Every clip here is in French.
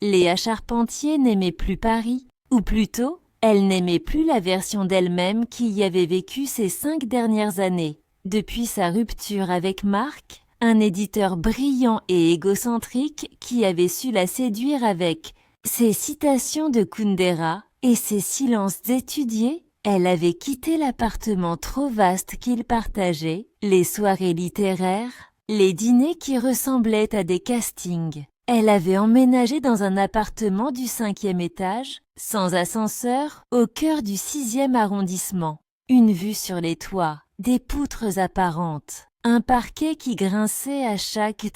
Léa Charpentier n'aimait plus Paris, ou plutôt, elle n'aimait plus la version d'elle-même qui y avait vécu ces 5 dernières années. Depuis sa rupture avec Marc, un éditeur brillant et égocentrique qui avait su la séduire avec ses citations de Kundera et ses silences étudiés, elle avait quitté l'appartement trop vaste qu'ils partageaient, les soirées littéraires, les dîners qui ressemblaient à des castings. Elle avait emménagé dans un appartement du 5e étage, sans ascenseur, au cœur du 6e arrondissement. Une vue sur les toits, des poutres apparentes, un parquet qui grinçait à chaque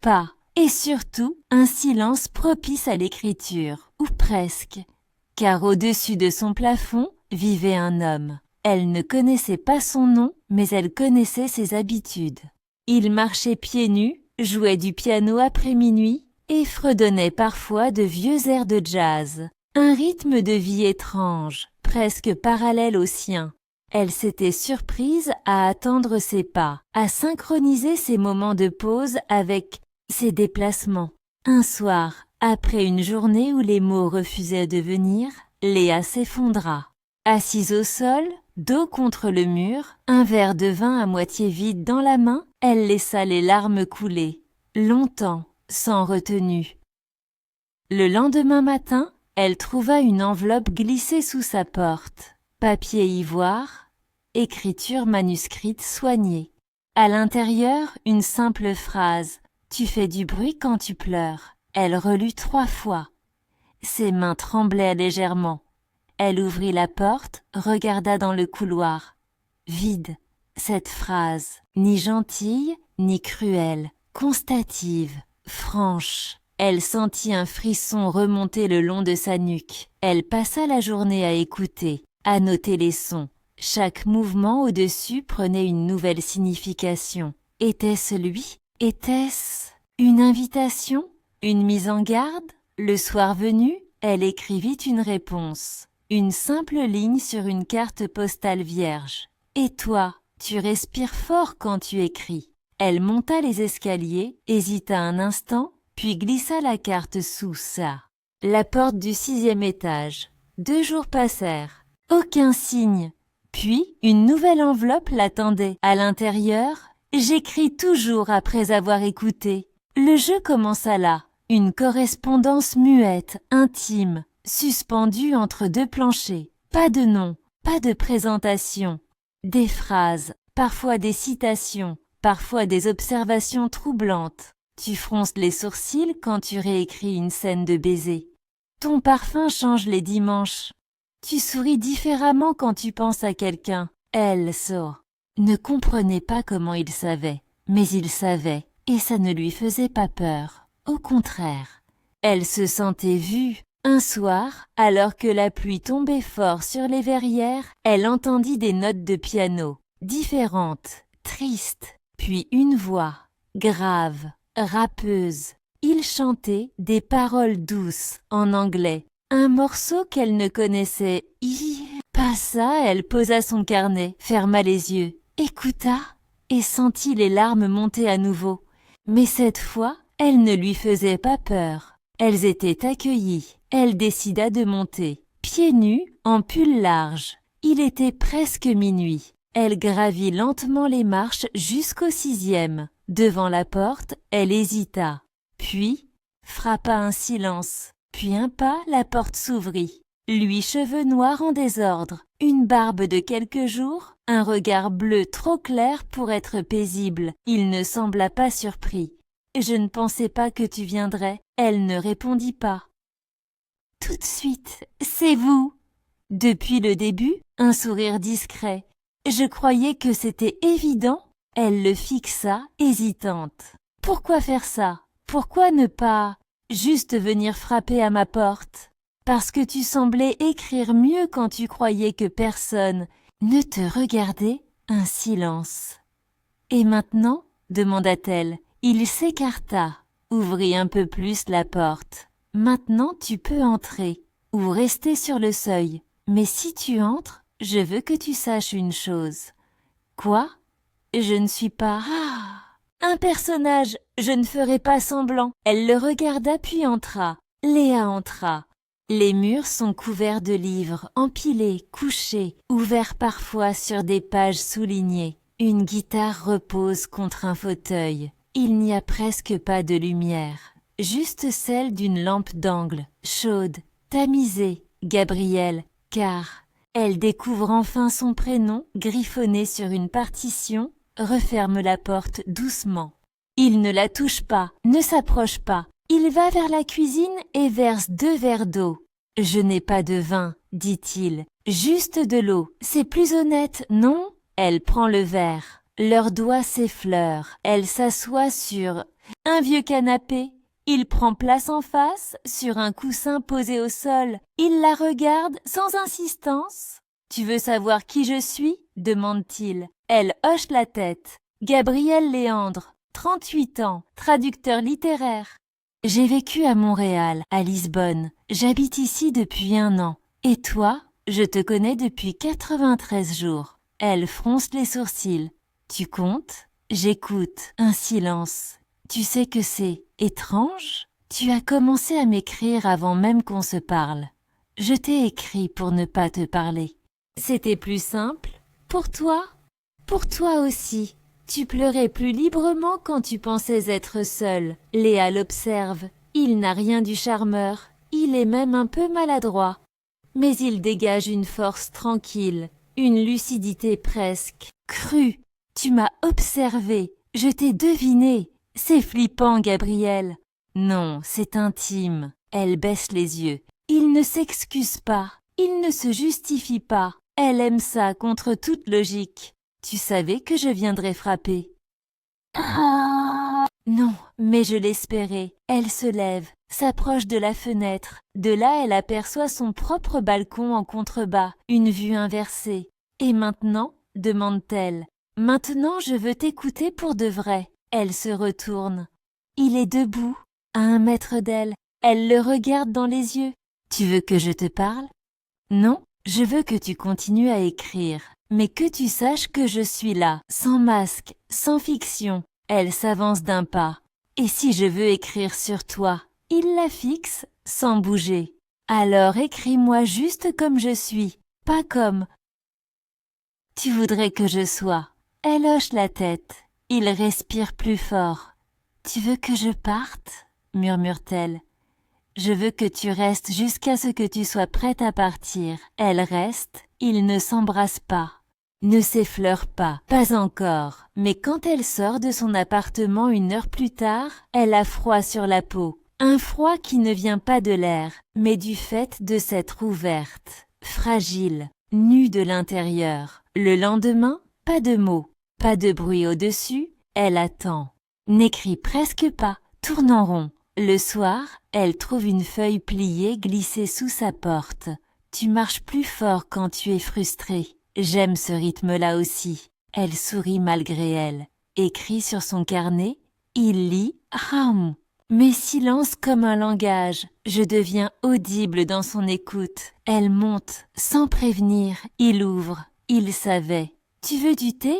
pas, et surtout un silence propice à l'écriture, ou presque, car au-dessus de son plafond vivait un homme. Elle ne connaissait pas son nom, mais elle connaissait ses habitudes. Il marchait pieds nus, jouait du piano après minuit et fredonnait parfois de vieux airs de jazz. Un rythme de vie étrange, presque parallèle au sien. Elle s'était surprise à attendre ses pas, à synchroniser ses moments de pause avec ses déplacements. Un soir, après une journée où les mots refusaient de venir, Léa s'effondra. Assise au sol, dos contre le mur, un verre de vin à moitié vide dans la main, elle laissa les larmes couler, longtemps, sans retenue. Le lendemain matin, elle trouva une enveloppe glissée sous sa porte. Papier ivoire, écriture manuscrite soignée. À l'intérieur, une simple phrase. « Tu fais du bruit quand tu pleures ». Elle relut 3 fois. Ses mains tremblaient légèrement. Elle ouvrit la porte, regarda dans le couloir. Vide. Cette phrase, ni gentille, ni cruelle, constative, franche. Elle sentit un frisson remonter le long de sa nuque. Elle passa la journée à écouter, à noter les sons. Chaque mouvement au-dessus prenait une nouvelle signification. Était-ce lui? Était-ce une invitation? Une mise en garde? Le soir venu, elle écrivit une réponse. Une simple ligne sur une carte postale vierge. Et toi, tu respires fort quand tu écris. Elle monta les escaliers, hésita un instant, puis glissa la carte sous la porte du 6e étage. 2 jours passèrent. Aucun signe. Puis, une nouvelle enveloppe l'attendait. À l'intérieur, j'écris toujours après avoir écouté. Le jeu commença là. Une correspondance muette, intime, suspendue entre 2 planchers. Pas de nom, pas de présentation. Des phrases, parfois des citations, parfois des observations troublantes. Tu fronces les sourcils quand tu réécris une scène de baiser. Ton parfum change les dimanches. Tu souris différemment quand tu penses à quelqu'un. Elle, ne comprenait pas comment il savait, mais il savait, et ça ne lui faisait pas peur. Au contraire, elle se sentait vue. Un soir, alors que la pluie tombait fort sur les verrières, elle entendit des notes de piano, différentes, tristes, puis une voix, grave, rappeuse. Il chantait des paroles douces, en anglais, un morceau qu'elle ne connaissait. Pas ça, elle posa son carnet, ferma les yeux, écouta, et sentit les larmes monter à nouveau. Mais cette fois, elles ne lui faisaient pas peur. Elles étaient accueillies. Elle décida de monter. Pieds nus, en pull large. Il était presque minuit. Elle gravit lentement les marches jusqu'au 6e. Devant la porte, elle hésita. Puis, frappa un silence. Puis un pas, la porte s'ouvrit. Lui, cheveux noirs en désordre, une barbe de quelques jours, un regard bleu trop clair pour être paisible. Il ne sembla pas surpris. « Je ne pensais pas que tu viendrais. » Elle ne répondit pas. « Tout de suite, c'est vous !» Depuis le début, un sourire discret. « Je croyais que c'était évident. » Elle le fixa, hésitante. « Pourquoi faire ça? Pourquoi ne pas juste venir frapper à ma porte? Parce que tu semblais écrire mieux quand tu croyais que personne ne te regardait. » Un silence. « Et maintenant ?» demanda-t-elle. Il s'écarta, ouvrit un peu plus la porte. « Maintenant tu peux entrer, ou rester sur le seuil. Mais si tu entres, je veux que tu saches une chose. »« Quoi ? Je ne suis pas... » Un personnage, je ne ferai pas semblant. Elle le regarda puis entra. Léa entra. Les murs sont couverts de livres, empilés, couchés, ouverts parfois sur des pages soulignées. Une guitare repose contre un fauteuil. Il n'y a presque pas de lumière, juste celle d'une lampe d'angle, chaude, tamisée, Gabrielle, car elle découvre enfin son prénom griffonné sur une partition, referme la porte doucement. Il ne la touche pas, ne s'approche pas. Il va vers la cuisine et verse 2 verres d'eau. « Je n'ai pas de vin, dit-il, juste de l'eau. C'est plus honnête, non ?» Elle prend le verre. Leurs doigts s'effleurent. Elle s'assoit sur un vieux canapé. Il prend place en face, sur un coussin posé au sol. Il la regarde sans insistance. « Tu veux savoir qui je suis ?» demande-t-il. Elle hoche la tête. « Gabrielle Léandre, 38 ans, traducteur littéraire. J'ai vécu à Montréal, à Lisbonne. J'habite ici depuis 1 an. Et toi, je te connais depuis 93 jours. » Elle fronce les sourcils. « Tu comptes ?» J'écoute. Un silence. « Tu sais que c'est étrange ? Tu as commencé à m'écrire avant même qu'on se parle. Je t'ai écrit pour ne pas te parler. C'était plus simple. Pour toi ? Pour toi aussi. Tu pleurais plus librement quand tu pensais être seule. » Léa l'observe. Il n'a rien du charmeur. Il est même un peu maladroit. Mais il dégage une force tranquille, une lucidité presque crue. Tu m'as observé. Je t'ai deviné. C'est flippant, Gabrielle. Non, c'est intime. Elle baisse les yeux. Il ne s'excuse pas. Il ne se justifie pas. Elle aime ça contre toute logique. Tu savais que je viendrais frapper. Non, mais je l'espérais. Elle se lève, s'approche de la fenêtre. De là, elle aperçoit son propre balcon en contrebas, une vue inversée. Et maintenant, demande-t-elle. Maintenant, je veux t'écouter pour de vrai. Elle se retourne. Il est debout, à 1 mètre d'elle. Elle le regarde dans les yeux. Tu veux que je te parle? Non, je veux que tu continues à écrire. Mais que tu saches que je suis là, sans masque, sans fiction. Elle s'avance d'un pas. Et si je veux écrire sur toi? Il la fixe, sans bouger. Alors écris-moi juste comme je suis, pas comme tu voudrais que je sois. Elle hoche la tête. Il respire plus fort. Tu veux que je parte? Murmure-t-elle. Je veux que tu restes jusqu'à ce que tu sois prête à partir. Elle reste. Ils ne s'embrassent pas. Ne s'effleure pas encore. Mais quand elle sort de son appartement 1 heure plus tard, elle a froid sur la peau. Un froid qui ne vient pas de l'air, mais du fait de s'être ouverte, fragile, nue de l'intérieur. Le lendemain, pas de mots, pas de bruit au-dessus, elle attend. N'écrit presque pas, tourne en rond. Le soir, elle trouve une feuille pliée glissée sous sa porte. Tu marches plus fort quand tu es frustrée. J'aime ce rythme-là aussi. Elle sourit malgré elle. Écrit sur son carnet, il lit « Raum ». Mais silence comme un langage. Je deviens audible dans son écoute. Elle monte, sans prévenir. Il ouvre. Il savait. « Tu veux du thé ?»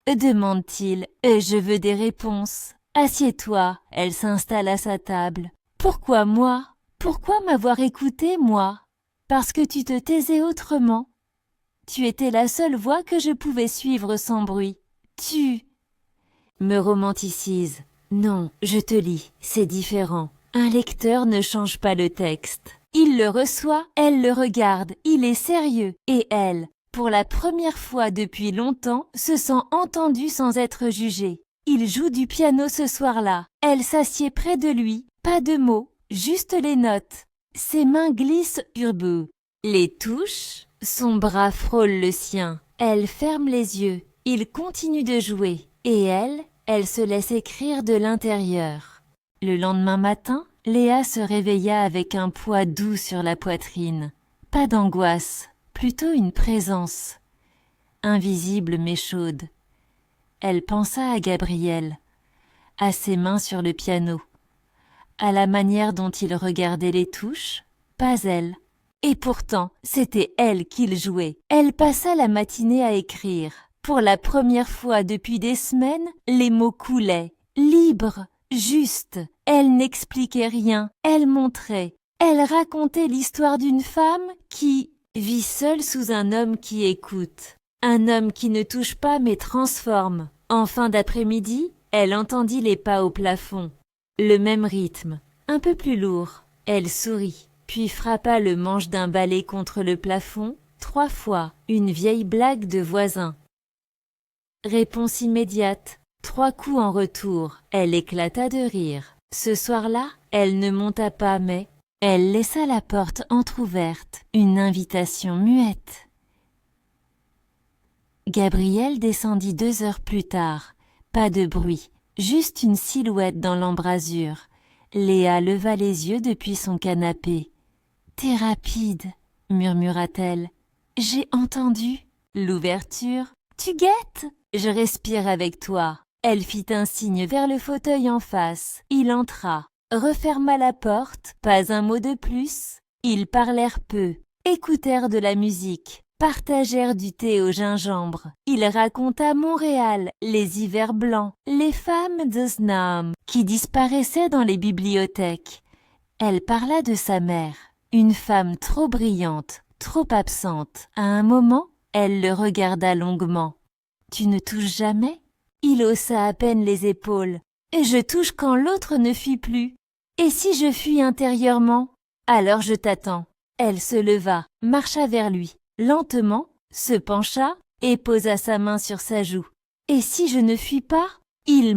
demande-t-il. « Je veux des réponses. »« Assieds-toi. » Elle s'installe à sa table. « Pourquoi moi? Pourquoi m'avoir écouté, moi? Parce que tu te taisais autrement. Tu étais la seule voix que je pouvais suivre sans bruit. Tu me romanticises. Non, je te lis, c'est différent. Un lecteur ne change pas le texte. Il le reçoit, elle le regarde, il est sérieux. Et elle, pour la première fois depuis longtemps, se sent entendue sans être jugée. Il joue du piano ce soir-là. Elle s'assied près de lui, pas de mots, juste les notes. Ses mains glissent sur bout. Les touches, son bras frôle le sien. Elle ferme les yeux. Il continue de jouer. Et elle se laisse écrire de l'intérieur. Le lendemain matin, Léa se réveilla avec un poids doux sur la poitrine. Pas d'angoisse, plutôt une présence. Invisible mais chaude. Elle pensa à Gabrielle, à ses mains sur le piano, à la manière dont il regardait les touches, pas elle. Et pourtant, c'était elle qu'il jouait. Elle passa la matinée à écrire. Pour la première fois depuis des semaines, les mots coulaient, libres, justes. Elle n'expliquait rien, elle montrait. Elle racontait l'histoire d'une femme qui vit seule sous un homme qui écoute. Un homme qui ne touche pas mais transforme. En fin d'après-midi, elle entendit les pas au plafond. Le même rythme, un peu plus lourd. Elle sourit, puis frappa le manche d'un balai contre le plafond, 3 fois, une vieille blague de voisin. Réponse immédiate, 3 coups en retour. Elle éclata de rire. Ce soir-là, elle ne monta pas mais elle laissa la porte entr'ouverte, une invitation muette. Gabriel descendit 2 heures plus tard. Pas de bruit, juste une silhouette dans l'embrasure. Léa leva les yeux depuis son canapé. « T'es rapide, murmura-t-elle. J'ai entendu. L'ouverture. Tu guettes? Je respire avec toi. Elle fit un signe vers le fauteuil en face. Il entra, referma la porte, pas un mot de plus. Ils parlèrent peu, écoutèrent de la musique, partagèrent du thé au gingembre. Il raconta Montréal, les hivers blancs, les femmes de Snam qui disparaissaient dans les bibliothèques. Elle parla de sa mère, une femme trop brillante, trop absente. À un moment, elle le regarda longuement. « Tu ne touches jamais ?» Il haussa à peine les épaules. « Je touche quand l'autre ne fuit plus. Et si je fuis intérieurement? Alors je t'attends. » Elle se leva, marcha vers lui, lentement, se pencha et posa sa main sur sa joue. « Et si je ne fuis pas? » Il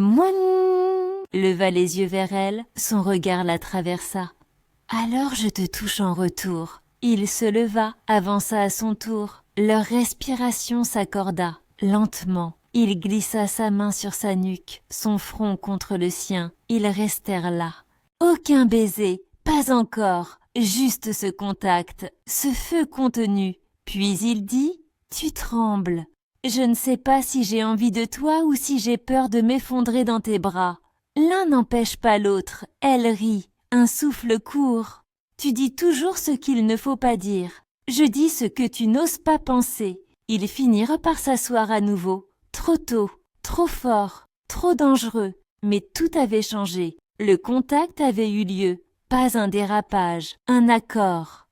leva les yeux vers elle, son regard la traversa. « Alors je te touche en retour. » Il se leva, avança à son tour. Leur respiration s'accorda. Lentement, il glissa sa main sur sa nuque, son front contre le sien. Ils restèrent là. Aucun baiser, pas encore, juste ce contact, ce feu contenu. Puis il dit « Tu trembles. Je ne sais pas si j'ai envie de toi ou si j'ai peur de m'effondrer dans tes bras. » L'un n'empêche pas l'autre. Elle rit, un souffle court. « Tu dis toujours ce qu'il ne faut pas dire. Je dis ce que tu n'oses pas penser. » Ils finirent par s'asseoir à nouveau. Trop tôt, trop fort, trop dangereux. Mais tout avait changé. Le contact avait eu lieu. Pas un dérapage, un accord.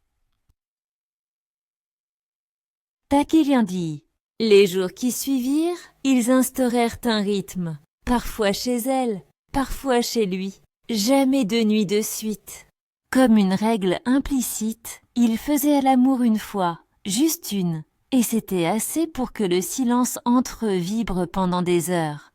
Takiriandi. Les jours qui suivirent, ils instaurèrent un rythme. Parfois chez elle, parfois chez lui. Jamais 2 nuits de suite. Comme une règle implicite, ils faisaient l'amour une fois, juste une. Et c'était assez pour que le silence entre eux vibre pendant des heures.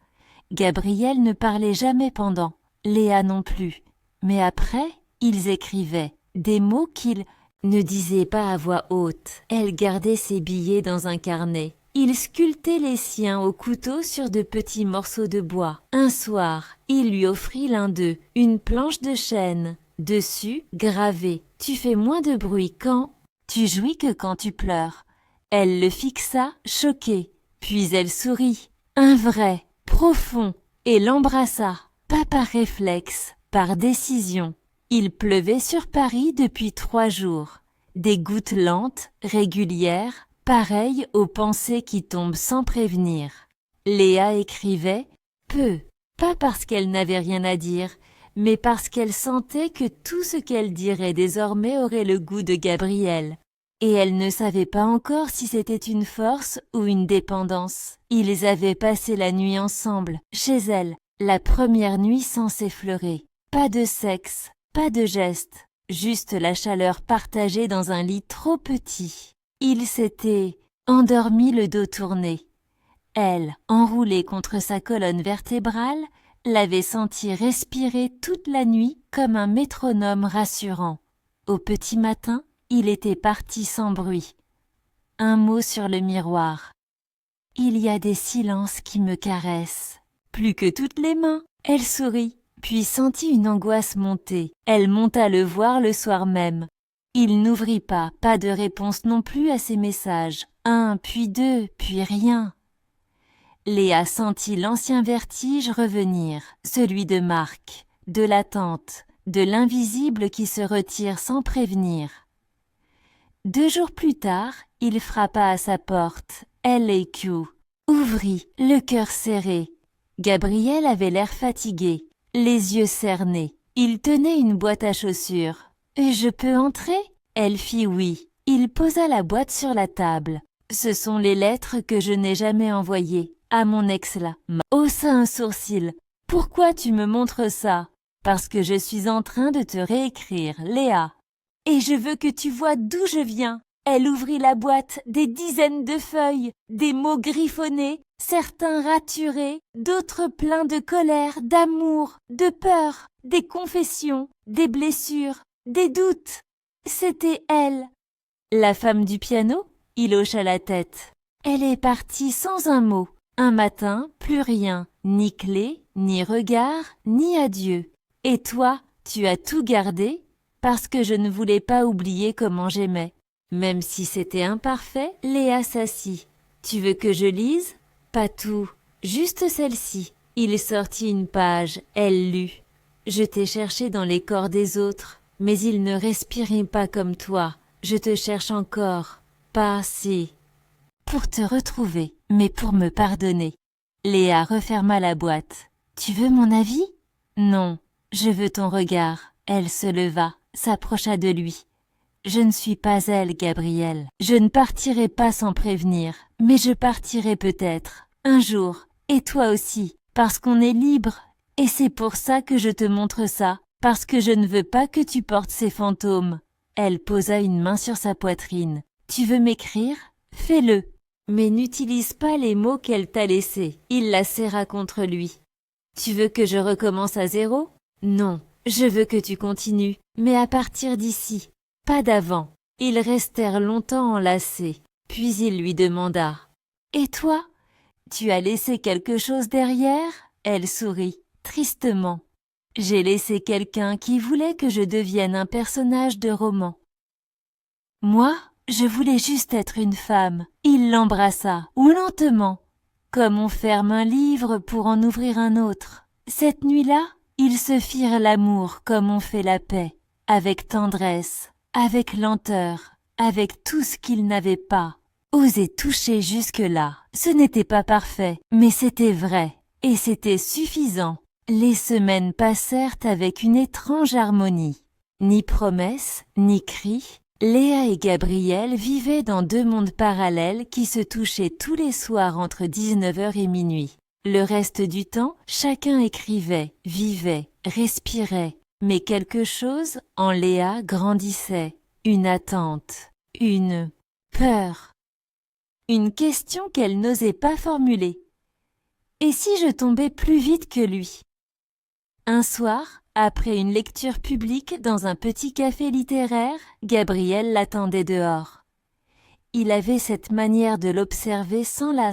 Gabriel ne parlait jamais pendant, Léa non plus. Mais après, ils écrivaient, des mots qu'ils ne disaient pas à voix haute. Elle gardait ses billets dans un carnet. Il sculptait les siens au couteau sur de petits morceaux de bois. Un soir, il lui offrit l'un d'eux, une planche de chêne. Dessus, gravé, « Tu fais moins de bruit quand tu jouis que quand tu pleures. » Elle le fixa, choquée, puis elle sourit, un vrai, profond, et l'embrassa, pas par réflexe, par décision. Il pleuvait sur Paris depuis 3 jours. Des gouttes lentes, régulières, pareilles aux pensées qui tombent sans prévenir. Léa écrivait peu, pas parce qu'elle n'avait rien à dire, mais parce qu'elle sentait que tout ce qu'elle dirait désormais aurait le goût de Gabriel. Et elle ne savait pas encore si c'était une force ou une dépendance. Ils avaient passé la nuit ensemble, chez elle, la première nuit sans s'effleurer. Pas de sexe, pas de geste, juste la chaleur partagée dans un lit trop petit. Ils s'étaient endormis le dos tourné. Elle, enroulée contre sa colonne vertébrale, l'avait senti respirer toute la nuit comme un métronome rassurant. Au petit matin, il était parti sans bruit. Un mot sur le miroir. Il y a des silences qui me caressent. Plus que toutes les mains. Elle sourit, puis sentit une angoisse monter. Elle monta le voir le soir même. Il n'ouvrit pas de réponse non plus à ses messages. 1, puis 2, puis rien. Léa sentit l'ancien vertige revenir, celui de Marc, de l'attente, de l'invisible qui se retire sans prévenir. 2 jours plus tard, il frappa à sa porte. L.A.Q. Ouvrit, le cœur serré. Gabriel avait l'air fatigué, les yeux cernés. Il tenait une boîte à chaussures. Je peux entrer? Elle fit oui. Il posa la boîte sur la table. Ce sont les lettres que je n'ai jamais envoyées. À mon ex là. Haussa un sourcil. Pourquoi tu me montres ça? Parce que je suis en train de te réécrire, Léa. Et je veux que tu vois d'où je viens. Elle ouvrit la boîte, des dizaines de feuilles, des mots griffonnés, certains raturés, d'autres pleins de colère, d'amour, de peur, des confessions, des blessures, des doutes. C'était elle. La femme du piano? Il hocha la tête. Elle est partie sans un mot. Un matin, plus rien, ni clé, ni regard, ni adieu. Et toi, tu as tout gardé? Parce que je ne voulais pas oublier comment j'aimais. Même si c'était imparfait, Léa s'assit. Tu veux que je lise? Pas tout, juste celle-ci. Il sortit une page, elle lut. Je t'ai cherché dans les corps des autres, mais ils ne respiraient pas comme toi. Je te cherche encore, pas assez. Pour te retrouver, mais pour me pardonner. Léa referma la boîte. Tu veux mon avis? Non, je veux ton regard. Elle se leva, s'approcha de lui. Je ne suis pas elle, Gabriel. Je ne partirai pas sans prévenir, mais je partirai peut-être, un jour, et toi aussi, parce qu'on est libre. Et c'est pour ça que je te montre ça, parce que je ne veux pas que tu portes ces fantômes. Elle posa une main sur sa poitrine. Tu veux m'écrire? Fais-le. Mais n'utilise pas les mots qu'elle t'a laissés. Il la serra contre lui. Tu veux que je recommence à zéro? Non, je veux que tu continues, mais à partir d'ici. Pas d'avant. Ils restèrent longtemps enlacés, puis il lui demanda. Et toi? Tu as laissé quelque chose derrière? Elle sourit, tristement. J'ai laissé quelqu'un qui voulait que je devienne un personnage de roman. Moi, je voulais juste être une femme. Il l'embrassa, ou lentement, comme on ferme un livre pour en ouvrir un autre. Cette nuit-là, ils se firent l'amour comme on fait la paix, avec tendresse, avec lenteur, avec tout ce qu'ils n'avaient pas osé toucher jusque-là. Ce n'était pas parfait, mais c'était vrai, et c'était suffisant. Les semaines passèrent avec une étrange harmonie. Ni promesses, ni cris. Léa et Gabriel vivaient dans deux mondes parallèles qui se touchaient tous les soirs entre 19h et minuit. Le reste du temps, chacun écrivait, vivait, respirait. Mais quelque chose, en Léa, grandissait. Une attente, une peur. Une question qu'elle n'osait pas formuler. Et si je tombais plus vite que lui? Un soir, après une lecture publique dans un petit café littéraire, Gabriel l'attendait dehors. Il avait cette manière de l'observer sans la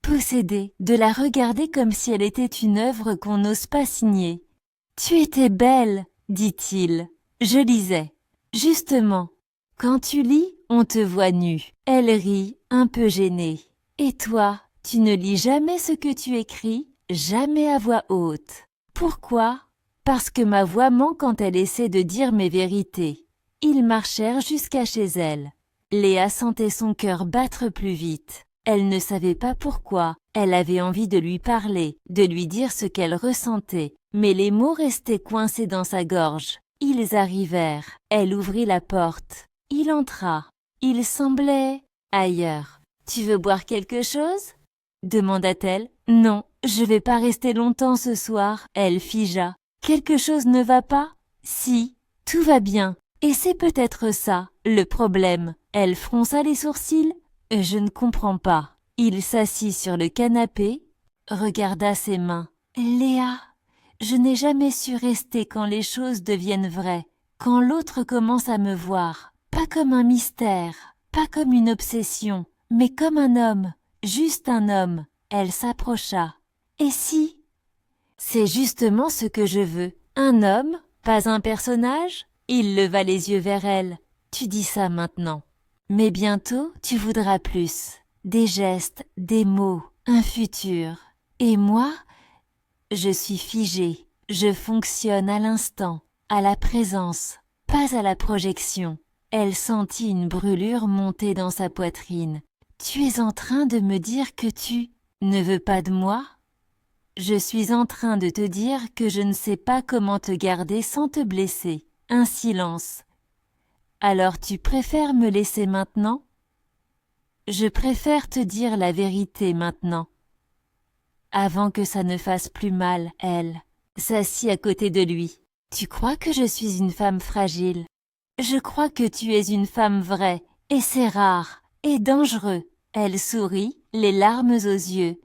posséder, de la regarder comme si elle était une œuvre qu'on n'ose pas signer. « Tu étais belle, dit-il. Je lisais. Justement, quand tu lis, on te voit nue. » Elle rit, un peu gênée. « Et toi, tu ne lis jamais ce que tu écris, jamais à voix haute. Pourquoi ? » Parce que ma voix manque quand elle essaie de dire mes vérités. Ils marchèrent jusqu'à chez elle. Léa sentait son cœur battre plus vite. Elle ne savait pas pourquoi. Elle avait envie de lui parler, de lui dire ce qu'elle ressentait. Mais les mots restaient coincés dans sa gorge. Ils arrivèrent. Elle ouvrit la porte. Il entra. Il semblait ailleurs. « Tu veux boire quelque chose ?» demanda-t-elle. « Non, je vais pas rester longtemps ce soir. » Elle figea. Quelque chose ne va pas? Si, tout va bien. Et c'est peut-être ça, le problème. Elle fronça les sourcils. Je ne comprends pas. Il s'assit sur le canapé, regarda ses mains. Léa, je n'ai jamais su rester quand les choses deviennent vraies, quand l'autre commence à me voir. Pas comme un mystère, pas comme une obsession, mais comme un homme, juste un homme. Elle s'approcha. Et si? C'est justement ce que je veux. Un homme, pas un personnage? Il leva les yeux vers elle. Tu dis ça maintenant. Mais bientôt, tu voudras plus. Des gestes, des mots, un futur. Et moi, je suis figée. Je fonctionne à l'instant, à la présence, pas à la projection. Elle sentit une brûlure monter dans sa poitrine. Tu es en train de me dire que tu ne veux pas de moi? Je suis en train de te dire que je ne sais pas comment te garder sans te blesser. Un silence. Alors tu préfères me laisser maintenant? Je préfère te dire la vérité maintenant. Avant que ça ne fasse plus mal, elle s'assit à côté de lui. Tu crois que je suis une femme fragile? Je crois que tu es une femme vraie, et c'est rare, et dangereux. Elle sourit, les larmes aux yeux.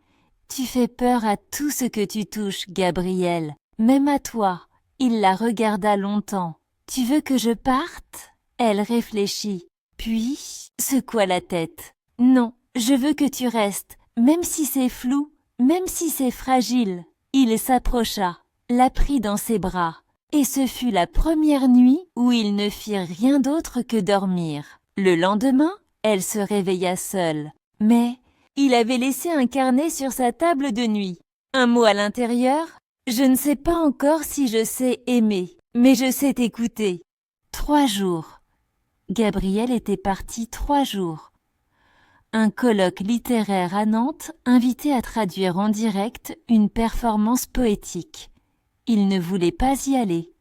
Tu fais peur à tout ce que tu touches, Gabriel, même à toi. Il la regarda longtemps. Tu veux que je parte? Elle réfléchit, puis secoua la tête. Non, je veux que tu restes, même si c'est flou, même si c'est fragile. Il s'approcha, la prit dans ses bras, et ce fut la première nuit où ils ne firent rien d'autre que dormir. Le lendemain, elle se réveilla seule, mais il avait laissé un carnet sur sa table de nuit. Un mot à l'intérieur: je ne sais pas encore si je sais aimer, mais je sais t'écouter. 3 jours. Gabriel était parti 3 jours. Un colloque littéraire à Nantes invitait à traduire en direct une performance poétique. Il ne voulait pas y aller.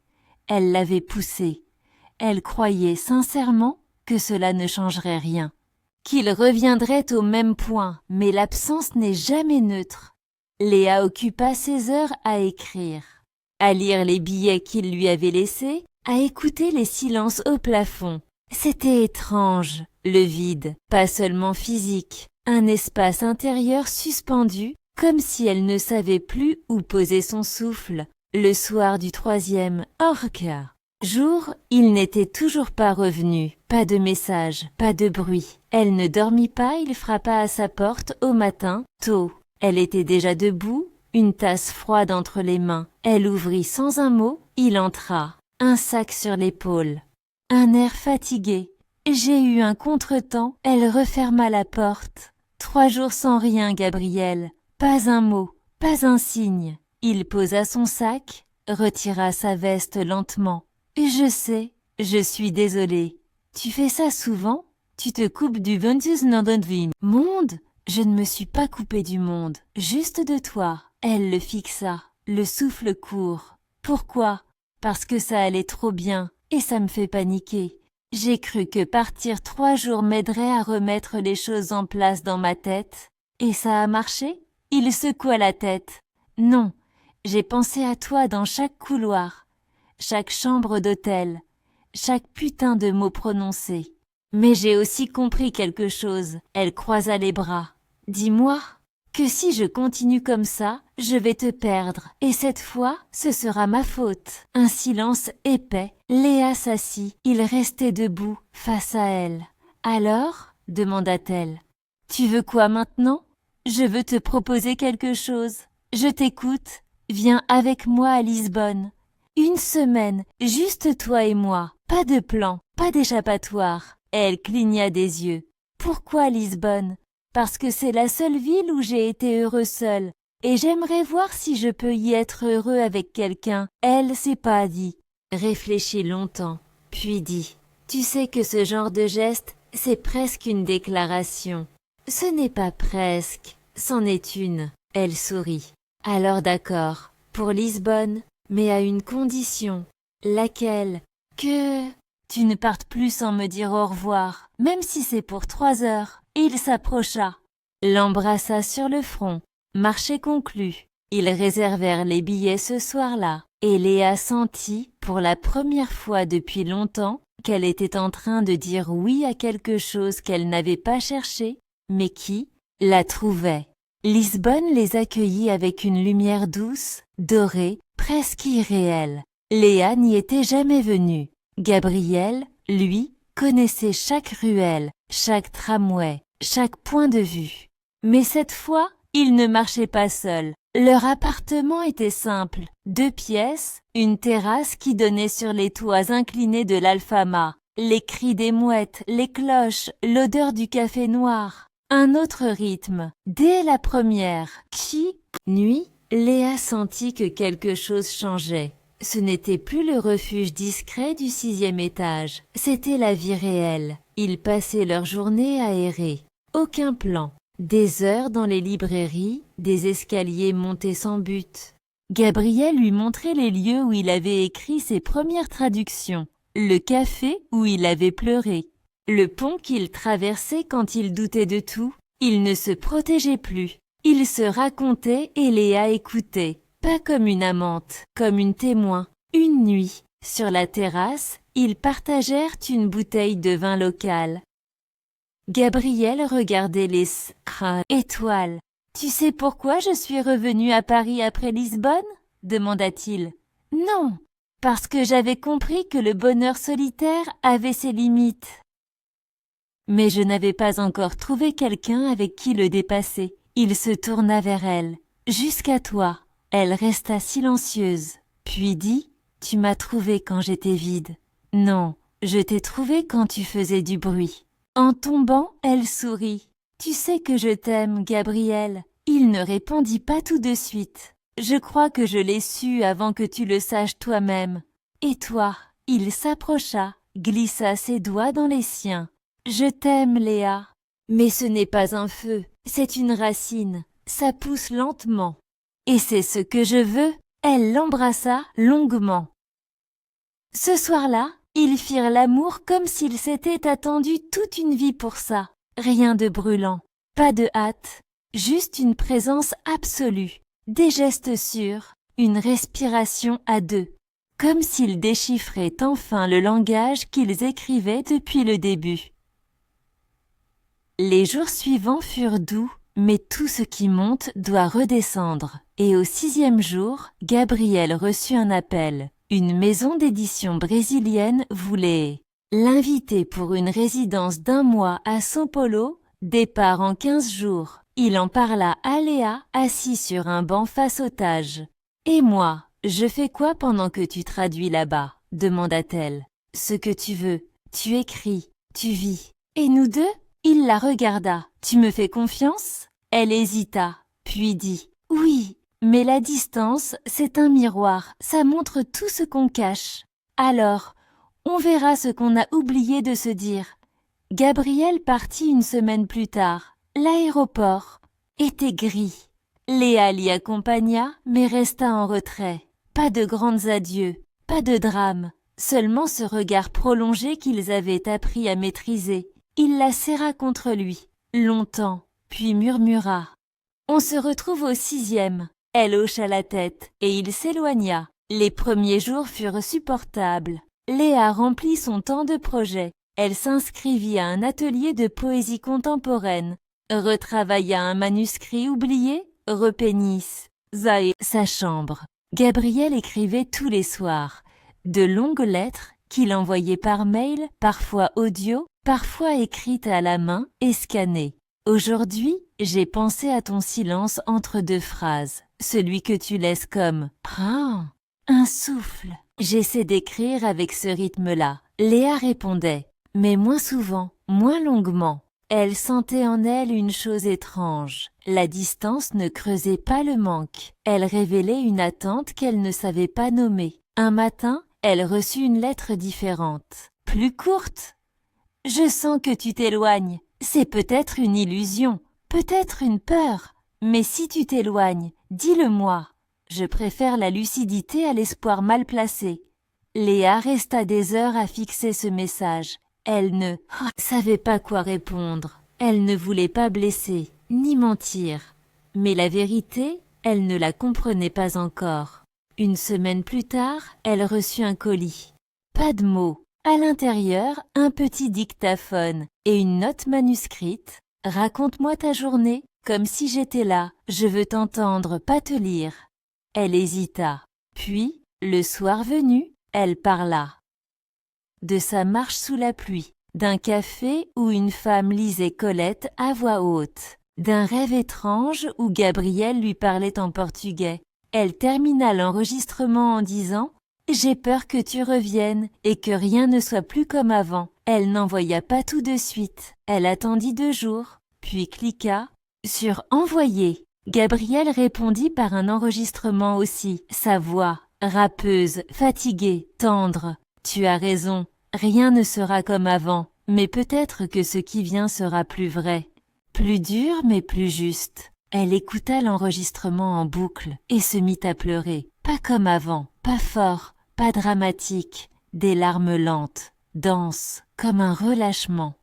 Elle l'avait poussé. Elle croyait sincèrement que cela ne changerait rien, qu'il reviendrait au même point, mais l'absence n'est jamais neutre. Léa occupa ses heures à écrire, à lire les billets qu'il lui avait laissés, à écouter les silences au plafond. C'était étrange, le vide, pas seulement physique, un espace intérieur suspendu, comme si elle ne savait plus où poser son souffle. Le soir du 3e jour, il n'était toujours pas revenu, pas de message, pas de bruit. Elle ne dormit pas, il frappa à sa porte au matin, tôt. Elle était déjà debout, une tasse froide entre les mains. Elle ouvrit sans un mot, il entra, un sac sur l'épaule. Un air fatigué. J'ai eu un contretemps. Elle referma la porte. 3 jours sans rien, Gabriel. Pas un mot, pas un signe. Il posa son sac, retira sa veste lentement. Je sais, je suis désolé. Tu fais ça souvent? Tu te coupes du monde? Je ne me suis pas coupée du monde, juste de toi. Elle le fixa, le souffle court. Pourquoi? Parce que ça allait trop bien. Et ça me fait paniquer. J'ai cru que partir 3 jours m'aiderait à remettre les choses en place dans ma tête. Et ça a marché? Il secoua la tête. Non, j'ai pensé à toi dans chaque couloir, chaque chambre d'hôtel, chaque putain de mot prononcé. Mais j'ai aussi compris quelque chose. Elle croisa les bras. Dis-moi que si je continue comme ça, je vais te perdre. Et cette fois, ce sera ma faute. Un silence épais. Léa s'assit. Il restait debout, face à elle. Alors, demanda-t-elle, tu veux quoi maintenant? Je veux te proposer quelque chose. Je t'écoute. Viens avec moi à Lisbonne. 1 semaine, juste toi et moi. Pas de plan, pas d'échappatoire. Elle cligna des yeux. Pourquoi Lisbonne? Parce que c'est la seule ville où j'ai été heureux seule, et j'aimerais voir si je peux y être heureux avec quelqu'un. Elle s'est pas dit. Réfléchit longtemps, puis dit. Tu sais que ce genre de geste, c'est presque une déclaration. Ce n'est pas presque, c'en est une. Elle sourit. Alors d'accord, pour Lisbonne, mais à une condition. Laquelle? Que tu ne partes plus sans me dire au revoir, même si c'est pour 3 heures. Il s'approcha, l'embrassa sur le front. Marché conclu. Ils réservèrent les billets ce soir-là, et Léa sentit, pour la première fois depuis longtemps, qu'elle était en train de dire oui à quelque chose qu'elle n'avait pas cherché, mais qui la trouvait. Lisbonne les accueillit avec une lumière douce, dorée, presque irréelle. Léa n'y était jamais venue. Gabriel, lui, connaissait chaque ruelle, chaque tramway, chaque point de vue. Mais cette fois, il ne marchait pas seul. Leur appartement était simple. 2 pièces, une terrasse qui donnait sur les toits inclinés de l'Alfama, les cris des mouettes, les cloches, l'odeur du café noir. Un autre rythme. Dès la première nuit, Léa sentit que quelque chose changeait. Ce n'était plus le refuge discret du 6e étage, c'était la vie réelle. Ils passaient leur journée à errer. Aucun plan. Des heures dans les librairies, des escaliers montés sans but. Gabriel lui montrait les lieux où il avait écrit ses premières traductions. le café où il avait pleuré, le pont qu'il traversait quand il doutait de tout. Il ne se protégeait plus. Il se racontait et Léa écoutait, pas comme une amante, comme une témoin. Une nuit, sur la terrasse, ils partagèrent une bouteille de vin local. Gabriel regardait les étoiles. « Tu sais pourquoi je suis revenu à Paris après Lisbonne ?» demanda-t-il. « Non, parce que j'avais compris que le bonheur solitaire avait ses limites. Mais je n'avais pas encore trouvé quelqu'un avec qui le dépasser. » Il se tourna vers elle. « Jusqu'à toi. » Elle resta silencieuse, puis dit « Tu m'as trouvé quand j'étais vide. »« Non, je t'ai trouvé quand tu faisais du bruit. » En tombant, elle sourit. « Tu sais que je t'aime, Gabriel. » Il ne répondit pas tout de suite. « Je crois que je l'ai su avant que tu le saches toi-même. »« Et toi ?» Il s'approcha, glissa ses doigts dans les siens. « Je t'aime, Léa. Mais ce n'est pas un feu, c'est une racine. Ça pousse lentement. Et c'est ce que je veux. » Elle l'embrassa longuement. Ce soir-là, ils firent l'amour comme s'ils s'étaient attendus toute une vie pour ça. Rien de brûlant, pas de hâte, juste une présence absolue, des gestes sûrs, une respiration à deux, comme s'ils déchiffraient enfin le langage qu'ils écrivaient depuis le début. Les jours suivants furent doux, mais tout ce qui monte doit redescendre. Et au 6e jour, Gabriel reçut un appel. Une maison d'édition brésilienne voulait l'inviter pour une résidence d'1 mois à São Paulo, départ en 15 jours. Il en parla à Léa, assis sur un banc face au Tage. « Et moi, je fais quoi pendant que tu traduis là-bas » demanda-t-elle. « Ce que tu veux, tu écris, tu vis. Et nous deux ?» Il la regarda. « Tu me fais confiance ?» Elle hésita, puis dit « Oui, mais la distance, c'est un miroir, ça montre tout ce qu'on cache. Alors, on verra ce qu'on a oublié de se dire. » Gabriel partit une semaine plus tard. L'aéroport était gris. Léa l'y accompagna, mais resta en retrait. Pas de grands adieux, pas de drame, seulement ce regard prolongé qu'ils avaient appris à maîtriser. Il la serra contre lui, longtemps, puis murmura. « On se retrouve au 6e. » Elle hocha la tête, et il s'éloigna. Les premiers jours furent supportables. Léa remplit son temps de projet. Elle s'inscrivit à un atelier de poésie contemporaine, retravailla un manuscrit oublié, repeignit sa chambre. Gabriel écrivait tous les soirs, de longues lettres qu'il envoyait par mail, parfois audio, parfois écrites à la main et scannées. « Aujourd'hui, j'ai pensé à ton silence entre 2 phrases, celui que tu laisses comme « un souffle ». J'essaie d'écrire avec ce rythme-là. Léa répondait, mais moins souvent, moins longuement. Elle sentait en elle une chose étrange. La distance ne creusait pas le manque. Elle révélait une attente qu'elle ne savait pas nommer. Un matin, elle reçut une lettre différente, plus courte. « Je sens que tu t'éloignes. C'est peut-être une illusion, peut-être une peur. Mais si tu t'éloignes, dis-le-moi. Je préfère la lucidité à l'espoir mal placé. » Léa resta des heures à fixer ce message. Elle ne savait pas quoi répondre. Elle ne voulait pas blesser, ni mentir. Mais la vérité, elle ne la comprenait pas encore. Une semaine plus tard, elle reçut un colis. Pas de mots. À l'intérieur, un petit dictaphone et une note manuscrite. « Raconte-moi ta journée, comme si j'étais là. Je veux t'entendre, pas te lire. » Elle hésita. Puis, le soir venu, elle parla. De sa marche sous la pluie, d'un café où une femme lisait Colette à voix haute, d'un rêve étrange où Gabriel lui parlait en portugais. Elle termina l'enregistrement en disant « J'ai peur que tu reviennes et que rien ne soit plus comme avant. » Elle n'envoya pas tout de suite. Elle attendit 2 jours, puis cliqua sur « Envoyer ». Gabriel répondit par un enregistrement aussi. Sa voix, râpeuse, fatiguée, tendre. « Tu as raison, rien ne sera comme avant, mais peut-être que ce qui vient sera plus vrai. Plus dur, mais plus juste. » Elle écouta l'enregistrement en boucle et se mit à pleurer. Pas comme avant, pas fort, pas dramatique, des larmes lentes, denses, comme un relâchement.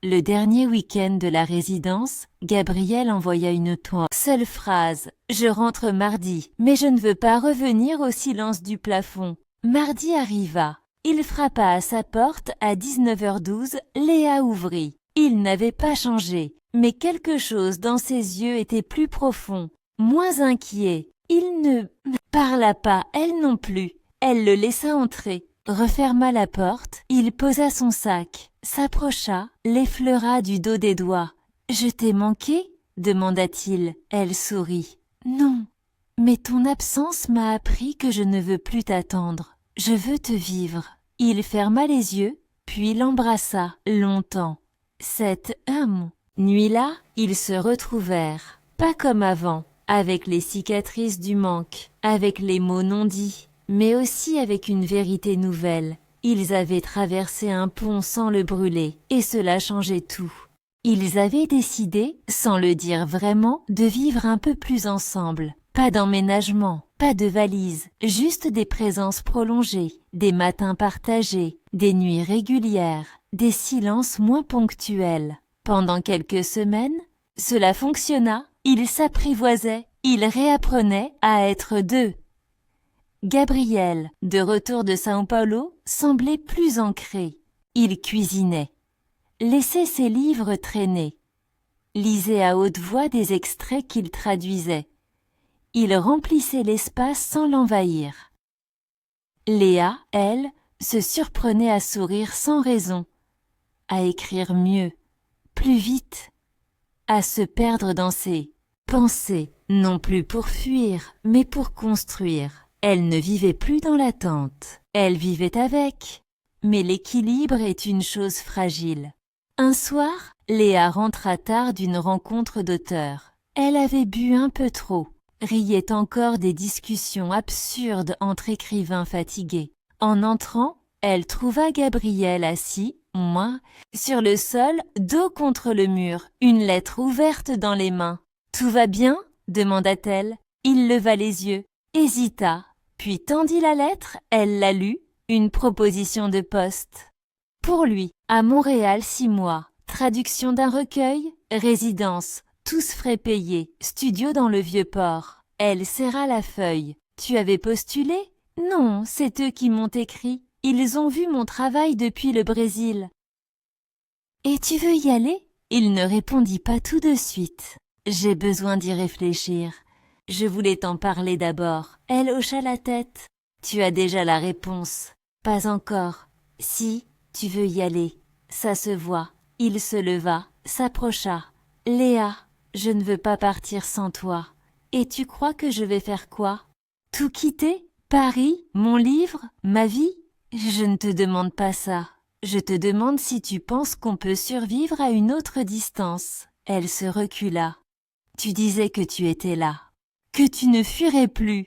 Le dernier week-end de la résidence, Gabriel envoya une seule phrase. « Je rentre mardi, mais je ne veux pas revenir au silence du plafond. » Mardi arriva. Il frappa à sa porte à 19h12, Léa ouvrit. Il n'avait pas changé, mais quelque chose dans ses yeux était plus profond, moins inquiet. Il ne parla pas, elle non plus. Elle le laissa entrer, referma la porte, il posa son sac, s'approcha, l'effleura du dos des doigts. « Je t'ai manqué ?» demanda-t-il. Elle sourit. « Non, mais ton absence m'a appris que je ne veux plus t'attendre. Je veux te vivre. » Il ferma les yeux, puis l'embrassa longtemps. Cette nuit-là, ils se retrouvèrent, pas comme avant, avec les cicatrices du manque, avec les mots non dits, mais aussi avec une vérité nouvelle. Ils avaient traversé un pont sans le brûler, et cela changeait tout. Ils avaient décidé, sans le dire vraiment, de vivre un peu plus ensemble. Pas d'emménagement, pas de valise, juste des présences prolongées, des matins partagés, des nuits régulières, des silences moins ponctuels. Pendant quelques semaines, cela fonctionna, ils s'apprivoisaient, ils réapprenaient à être deux. Gabriel, de retour de São Paulo, semblait plus ancré. Il cuisinait, laissait ses livres traîner, lisait à haute voix des extraits qu'il traduisait. Il remplissait l'espace sans l'envahir. Léa, elle, se surprenait à sourire sans raison, à écrire mieux, plus vite, à se perdre dans ses pensées, non plus pour fuir, mais pour construire. Elle ne vivait plus dans l'attente, elle vivait avec. Mais l'équilibre est une chose fragile. Un soir, Léa rentra tard d'une rencontre d'auteurs. Elle avait bu un peu trop, riait encore des discussions absurdes entre écrivains fatigués. En entrant, elle trouva Gabriel assis, sur le sol, dos contre le mur, une lettre ouverte dans les mains. « Tout va bien ?» demanda-t-elle. Il leva les yeux, hésita, puis tendit la lettre, elle la lut, une proposition de poste. Pour lui, à Montréal 6 mois, traduction d'un recueil, résidence, tous frais payés, studio dans le Vieux-Port. Elle serra la feuille. « Tu avais postulé ? » ?»« Non, c'est eux qui m'ont écrit. Ils ont vu mon travail depuis le Brésil. »« Et tu veux y aller ?» Il ne répondit pas tout de suite. « J'ai besoin d'y réfléchir. Je voulais t'en parler d'abord. » Elle hocha la tête. « Tu as déjà la réponse. »« Pas encore. »« Si, tu veux y aller. Ça se voit. » Il se leva, s'approcha. « Léa, je ne veux pas partir sans toi. Et tu crois que je vais faire quoi? Tout quitter? Paris? Mon livre? Ma vie? Je ne te demande pas ça. Je te demande si tu penses qu'on peut survivre à une autre distance. » Elle se recula. « Tu disais que tu étais là, que tu ne fuirais plus.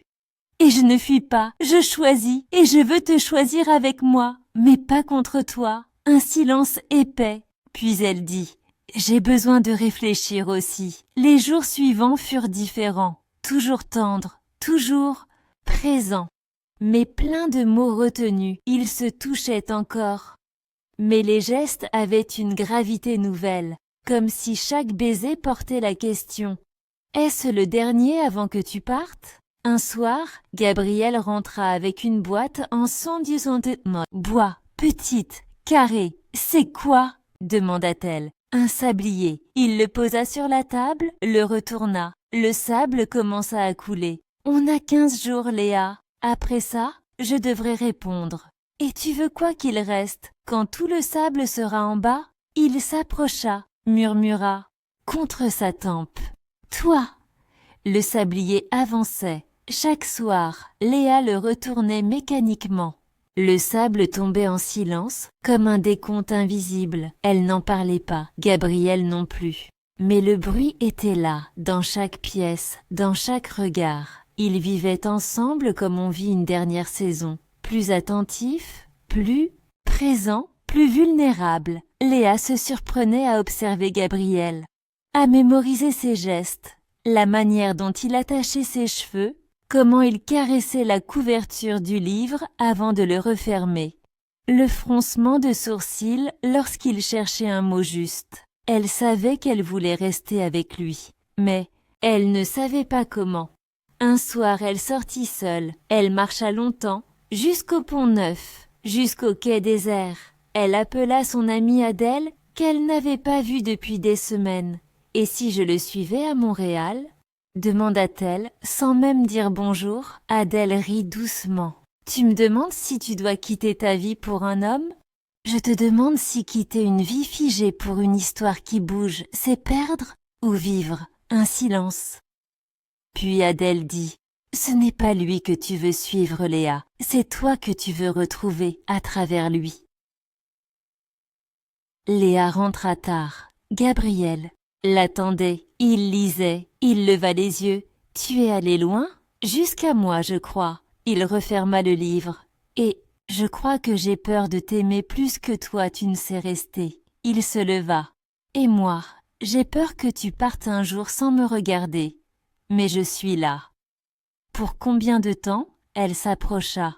Et je ne fuis pas, je choisis, et je veux te choisir avec moi, mais pas contre toi. » Un silence épais. Puis elle dit, « J'ai besoin de réfléchir aussi. » Les jours suivants furent différents, toujours tendres, toujours présents, mais pleins de mots retenus. Ils se touchaient encore. Mais les gestes avaient une gravité nouvelle, comme si chaque baiser portait la question. « Est-ce le dernier avant que tu partes ?» Un soir, Gabriel rentra avec une boîte en son disant « Bois, petite, carrée, c'est quoi ?» demanda-t-elle. Un sablier. Il le posa sur la table, le retourna. Le sable commença à couler. « On a 15 jours, Léa. Après ça, je devrais répondre. »« Et tu veux quoi qu'il reste, quand tout le sable sera en bas ?» Il s'approcha, murmura, contre sa tempe. « Toi !» Le sablier avançait. Chaque soir, Léa le retournait mécaniquement. Le sable tombait en silence, comme un décompte invisible. Elle n'en parlait pas, Gabriel non plus. Mais le bruit était là, dans chaque pièce, dans chaque regard. Ils vivaient ensemble comme on vit une dernière saison. Plus attentifs, plus présents, plus vulnérables. Léa se surprenait à observer Gabriel, à mémoriser ses gestes, la manière dont il attachait ses cheveux, comment il caressait la couverture du livre avant de le refermer. Le froncement de sourcils lorsqu'il cherchait un mot juste. Elle savait qu'elle voulait rester avec lui, mais elle ne savait pas comment. Un soir, elle sortit seule. Elle marcha longtemps, jusqu'au pont Neuf, jusqu'au quai désert. Elle appela son amie Adèle, qu'elle n'avait pas vue depuis des semaines. « Et si je le suivais à Montréal ?» demanda-t-elle, sans même dire bonjour. Adèle rit doucement. « Tu me demandes si tu dois quitter ta vie pour un homme ? Je te demande si quitter une vie figée pour une histoire qui bouge, c'est perdre ou vivre un silence. » Puis Adèle dit, « Ce n'est pas lui que tu veux suivre, Léa, c'est toi que tu veux retrouver à travers lui. » Léa rentra tard. Gabriel l'attendait, il lisait, il leva les yeux. « Tu es allé loin ? Jusqu'à moi, je crois. » Il referma le livre. « Et je crois que j'ai peur de t'aimer plus que toi tu ne sais rester. » Il se leva. « Et moi, j'ai peur que tu partes un jour sans me regarder. Mais je suis là. » Pour combien de temps ? Elle s'approcha.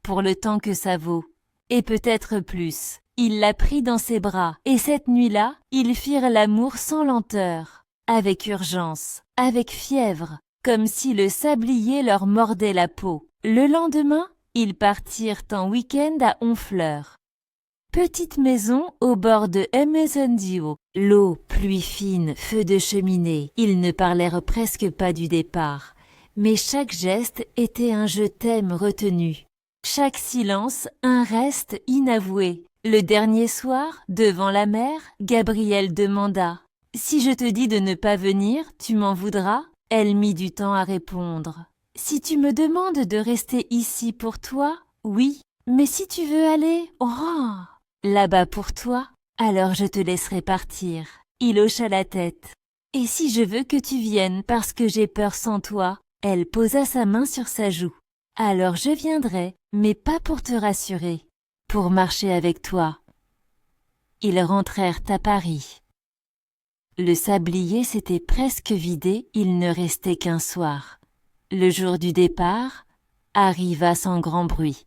Pour le temps que ça vaut. Et peut-être plus. Il la prit dans ses bras, et cette nuit-là, ils firent l'amour sans lenteur, avec urgence, avec fièvre, comme si le sablier leur mordait la peau. Le lendemain, ils partirent en week-end à Honfleur. Petite maison au bord de Emesendio. L'eau, pluie fine, feu de cheminée. Ils ne parlèrent presque pas du départ, mais chaque geste était un « je t'aime » retenu. Chaque silence, un reste inavoué. Le dernier soir, devant la mer, Gabriel demanda « Si je te dis de ne pas venir, tu m'en voudras ?» Elle mit du temps à répondre. « Si tu me demandes de rester ici pour toi, oui. Mais si tu veux aller, là-bas pour toi, alors je te laisserai partir. » Il hocha la tête. « Et si je veux que tu viennes parce que j'ai peur sans toi ?» Elle posa sa main sur sa joue. « Alors je viendrai, mais pas pour te rassurer. Pour marcher avec toi. » Ils rentrèrent à Paris. Le sablier s'était presque vidé, il ne restait qu'un soir. Le jour du départ arriva sans grand bruit.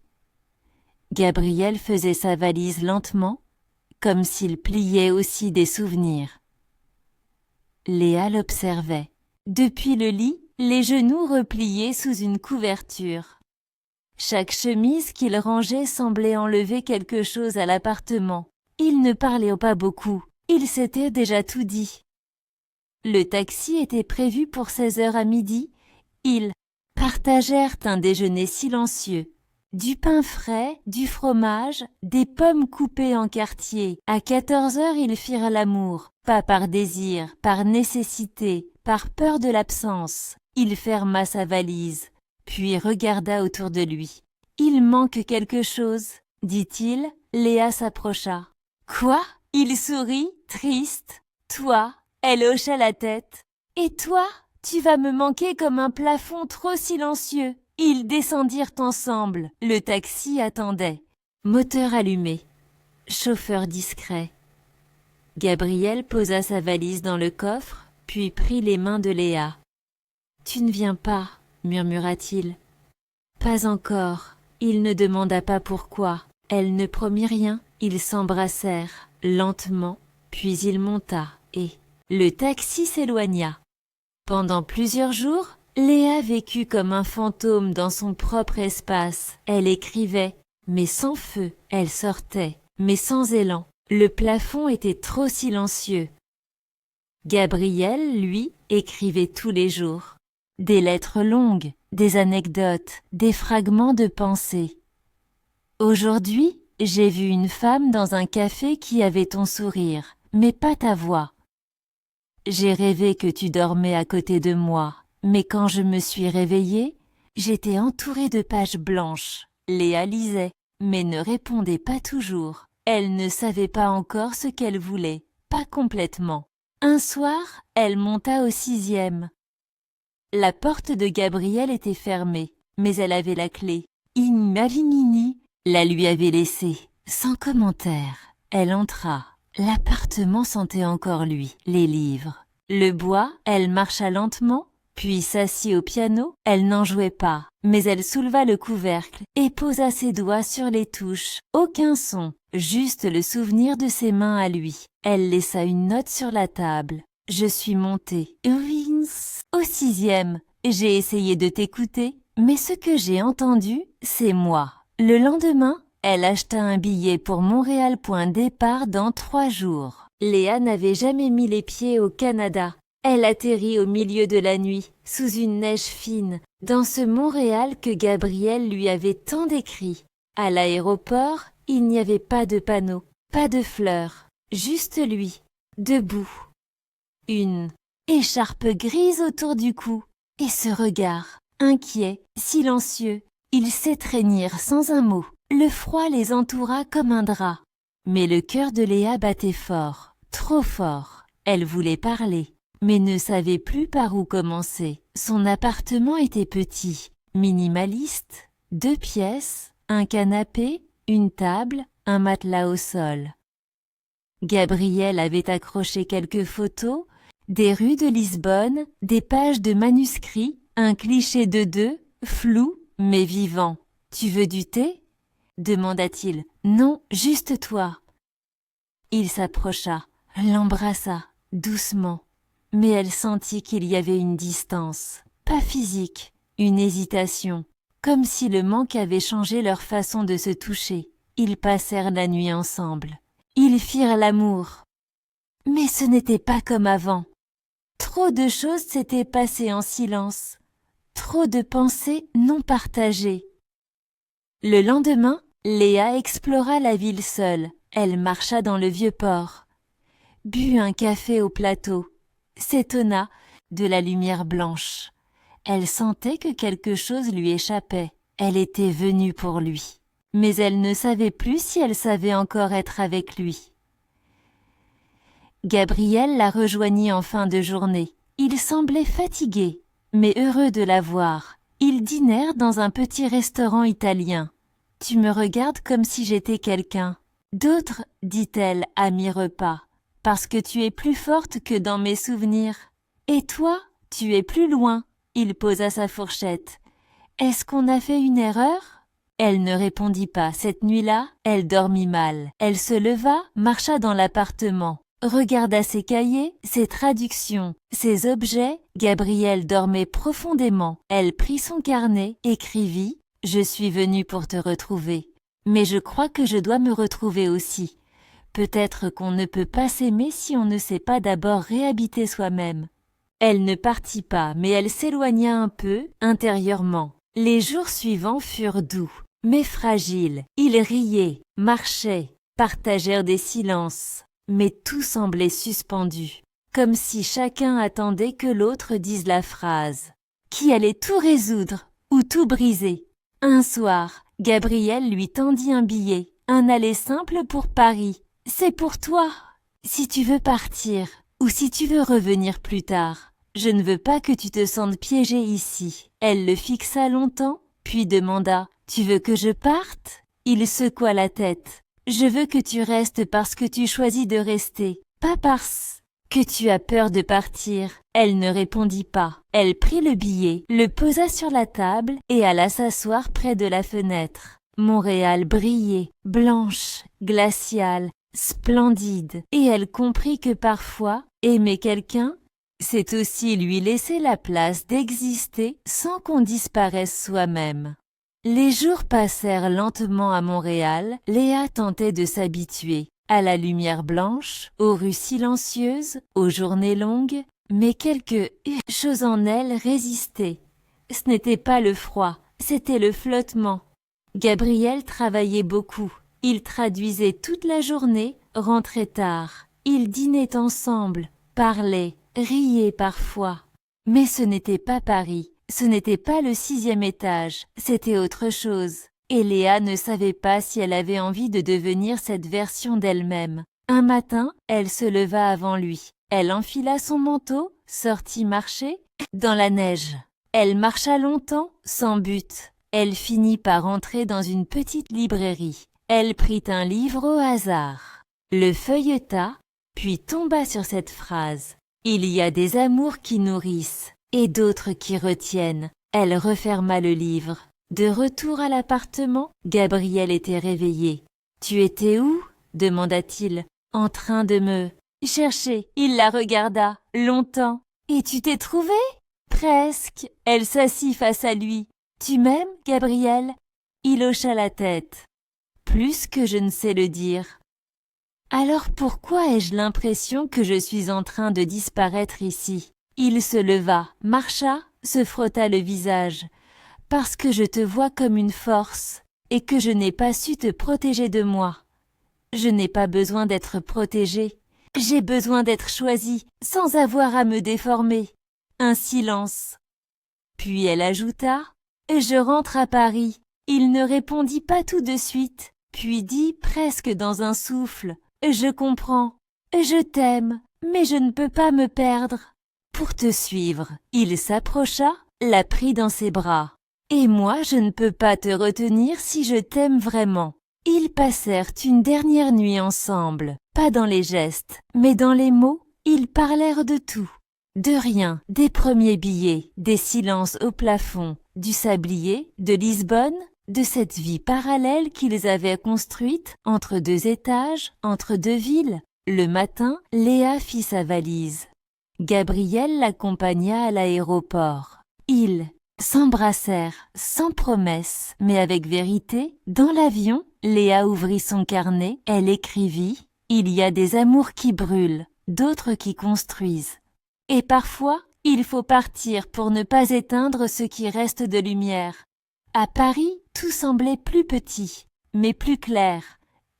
Gabriel faisait sa valise lentement, comme s'il pliait aussi des souvenirs. Léa l'observait. Depuis le lit, les genoux repliés sous une couverture. Chaque chemise qu'il rangeait semblait enlever quelque chose à l'appartement. Il ne parlait pas beaucoup, il s'était déjà tout dit. Le taxi était prévu pour 16h à midi. Ils partagèrent un déjeuner silencieux. Du pain frais, du fromage, des pommes coupées en quartiers. À 14h, ils firent l'amour, pas par désir, par nécessité, par peur de l'absence. Il ferma sa valise, puis regarda autour de lui. « Il manque quelque chose, dit-il. » Léa s'approcha. « Quoi ?» Il sourit, triste. « Toi ?» Elle hocha la tête. « Et toi ? Tu vas me manquer comme un plafond trop silencieux. » Ils descendirent ensemble. Le taxi attendait. Moteur allumé. Chauffeur discret. Gabriel posa sa valise dans le coffre, puis prit les mains de Léa. « Tu ne viens pas ?» murmura-t-il. « Pas encore. » Il ne demanda pas pourquoi. Elle ne promit rien. Ils s'embrassèrent, lentement, puis il monta, et le taxi s'éloigna. Pendant plusieurs jours, Léa vécut comme un fantôme dans son propre espace. Elle écrivait, mais sans feu. Elle sortait, mais sans élan. Le plafond était trop silencieux. Gabriel, lui, écrivait tous les jours. Des lettres longues, des anecdotes, des fragments de pensées. Aujourd'hui, j'ai vu une femme dans un café qui avait ton sourire, mais pas ta voix. J'ai rêvé que tu dormais à côté de moi, mais quand je me suis réveillée, j'étais entourée de pages blanches. Léa lisait, mais ne répondait pas toujours. Elle ne savait pas encore ce qu'elle voulait, pas complètement. Un soir, elle monta au 6e. La porte de Gabriel était fermée, mais elle avait la clé. Imaginini la lui avait laissée, sans commentaire. Elle entra. L'appartement sentait encore lui, les livres. Le bois, elle marcha lentement, puis s'assit au piano. Elle n'en jouait pas, mais elle souleva le couvercle et posa ses doigts sur les touches. Aucun son, juste le souvenir de ses mains à lui. Elle laissa une note sur la table. Je suis montée au 6e. J'ai essayé de t'écouter, mais ce que j'ai entendu, c'est moi. Le lendemain, elle acheta un billet pour Montréal. Départ dans 3 jours. Léa n'avait jamais mis les pieds au Canada. Elle atterrit au milieu de la nuit, sous une neige fine, dans ce Montréal que Gabriel lui avait tant décrit. À l'aéroport, il n'y avait pas de panneau, pas de fleurs, juste lui, debout. Une écharpe grise autour du cou, et ce regard, inquiet, silencieux. Ils s'étreignirent sans un mot. Le froid les entoura comme un drap. Mais le cœur de Léa battait fort, trop fort. Elle voulait parler, mais ne savait plus par où commencer. Son appartement était petit, minimaliste, 2 pièces, un canapé, une table, un matelas au sol. Gabriel avait accroché quelques photos, des rues de Lisbonne, des pages de manuscrits, un cliché de 2, flou, mais vivant. « Tu veux du thé ?» demanda-t-il. « Non, juste toi. » Il s'approcha, l'embrassa, doucement. Mais elle sentit qu'il y avait une distance, pas physique, une hésitation, comme si le manque avait changé leur façon de se toucher. Ils passèrent la nuit ensemble. Ils firent l'amour. Mais ce n'était pas comme avant. Trop de choses s'étaient passées en silence. Trop de pensées non partagées. Le lendemain, Léa explora la ville seule. Elle marcha dans le vieux port, but un café au plateau, s'étonna de la lumière blanche. Elle sentait que quelque chose lui échappait. Elle était venue pour lui. Mais elle ne savait plus si elle savait encore être avec lui. Gabriel la rejoignit en fin de journée. Il semblait fatigué, mais heureux de la voir. Ils dînèrent dans un petit restaurant italien. « Tu me regardes comme si j'étais quelqu'un. D'autres, dit-elle à mi-repas, parce que tu es plus forte que dans mes souvenirs. Et toi, tu es plus loin. » Il posa sa fourchette. « Est-ce qu'on a fait une erreur ?» Elle ne répondit pas. Cette nuit-là, elle dormit mal. Elle se leva, marcha dans l'appartement. Regarda ses cahiers, ses traductions, ses objets. Gabriel dormait profondément. Elle prit son carnet, écrivit « Je suis venue pour te retrouver. Mais je crois que je dois me retrouver aussi. Peut-être qu'on ne peut pas s'aimer si on ne sait pas d'abord réhabiter soi-même. » Elle ne partit pas, mais elle s'éloigna un peu, intérieurement. Les jours suivants furent doux, mais fragiles. Ils riaient, marchaient, partagèrent des silences. Mais tout semblait suspendu, comme si chacun attendait que l'autre dise la phrase qui allait tout résoudre ou tout briser. Un soir, Gabriel lui tendit un billet, un aller simple pour Paris. « C'est pour toi, si tu veux partir ou si tu veux revenir plus tard. Je ne veux pas que tu te sentes piégé ici. » Elle le fixa longtemps, puis demanda « Tu veux que je parte ?» Il secoua la tête. « Je veux que tu restes parce que tu choisis de rester, pas parce que tu as peur de partir. » Elle ne répondit pas. Elle prit le billet, le posa sur la table et alla s'asseoir près de la fenêtre. Montréal brillait, blanche, glaciale, splendide, et elle comprit que parfois, aimer quelqu'un, c'est aussi lui laisser la place d'exister sans qu'on disparaisse soi-même. Les jours passèrent lentement à Montréal. Léa tentait de s'habituer à la lumière blanche, aux rues silencieuses, aux journées longues, mais quelque chose en elle résistait. Ce n'était pas le froid, c'était le flottement. Gabriel travaillait beaucoup. Il traduisait toute la journée, rentrait tard. Ils dînaient ensemble, parlaient, riaient parfois. Mais ce n'était pas Paris. Ce n'était pas le 6e étage, c'était autre chose. Et Léa ne savait pas si elle avait envie de devenir cette version d'elle-même. Un matin, elle se leva avant lui. Elle enfila son manteau, sortit marcher dans la neige. Elle marcha longtemps, sans but. Elle finit par entrer dans une petite librairie. Elle prit un livre au hasard, le feuilleta, puis tomba sur cette phrase. « Il y a des amours qui nourrissent. » et d'autres qui retiennent. Elle referma le livre. De retour à l'appartement, Gabriel était réveillé. « Tu étais où ?» demanda-t-il. « En train de me chercher. » Il la regarda longtemps. « Et tu t'es trouvé ?» Presque. Elle s'assit face à lui. « Tu m'aimes, Gabriel ?» Il hocha la tête. « Plus que je ne sais le dire. » Alors pourquoi ai-je l'impression que je suis en train de disparaître ici? Il se leva, marcha, se frotta le visage. « Parce que je te vois comme une force et que je n'ai pas su te protéger de moi. Je n'ai pas besoin d'être protégée. J'ai besoin d'être choisie sans avoir à me déformer. » Un silence. Puis elle ajouta « Je rentre à Paris. » Il ne répondit pas tout de suite, puis dit presque dans un souffle « Je comprends. Je t'aime, mais je ne peux pas me perdre. » Pour te suivre, il s'approcha, la prit dans ses bras. « Et moi, je ne peux pas te retenir si je t'aime vraiment. » Ils passèrent une dernière nuit ensemble, pas dans les gestes, mais dans les mots, ils parlèrent de tout. De rien, des premiers billets, des silences au plafond, du sablier, de Lisbonne, de cette vie parallèle qu'ils avaient construite entre deux étages, entre deux villes. Le matin, Léa fit sa valise. Gabriel l'accompagna à l'aéroport. Ils s'embrassèrent, sans promesse, mais avec vérité. Dans l'avion, Léa ouvrit son carnet, elle écrivit « Il y a des amours qui brûlent, d'autres qui construisent. Et parfois, il faut partir pour ne pas éteindre ce qui reste de lumière. » À Paris, tout semblait plus petit, mais plus clair.